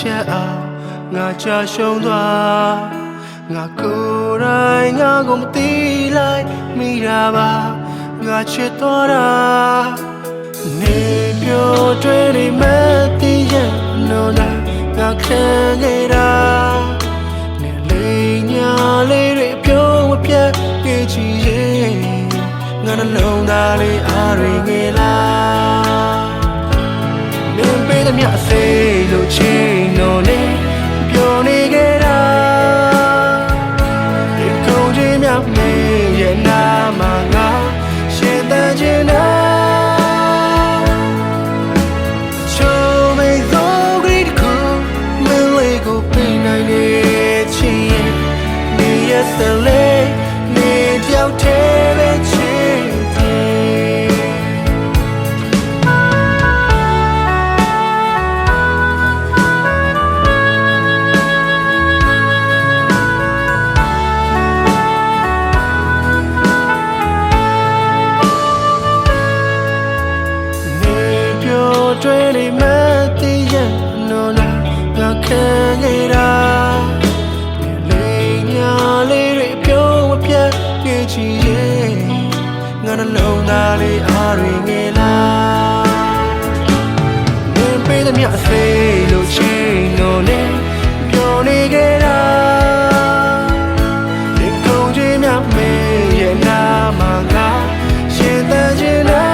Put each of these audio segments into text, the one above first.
ချက်အောင်ငါချရှုံးသွားငါကိုယ်တိုင်ငါကိုမသိလိုက်မိတာပါငါချစ်သွားတာနေပြောတွေ့နေမဲ့တည်ရဲ့နော်ငါခံခဲ့တာနေလေးညာလေးတွေပြုံးမပြတ်ကြည့်ချင်ငါနှလုံးသားလေးအားရငယ်လားမင်းပေးတဲ့မြတ်စိတ်လို့ချင်းတော့နေပြောနေခဲ့တာဒီကုန်ချင်းမြတ်မင်းရဲ့နာမငါရှင်သန်ခြင်းနာချိုးမိသောဂရိတခုမင်းလေးကိုပြင်နိုင်နေချင်နေရစလေနေပြောက်တဲ့ပဲချင်တွေ့နေမဲ့တည်ရဲ့နော်ငါခံခဲ့တာလေးညာလေးတွေပြုံးမပြတ်ကြည့်ချင်ငါနှလုံးသားလေးအားရငယ်လားမင်းပေးတဲ့မြတ်စိတ်လို့ချင်းတော့နေပြောနေခဲ့တာဒီကုန်ချင်းမြတ်မင်းရဲ့နာမငါရှင်သန်ခြင်းနာ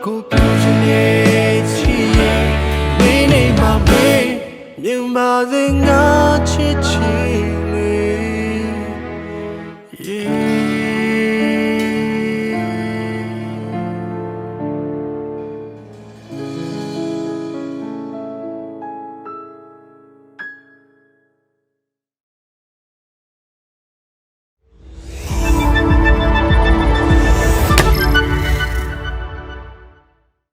ကိုပြုခြင်းရဲ့ချီရဲ့မင်းနေမှာမင်းမြင်ပါစေငါချစ်ချင်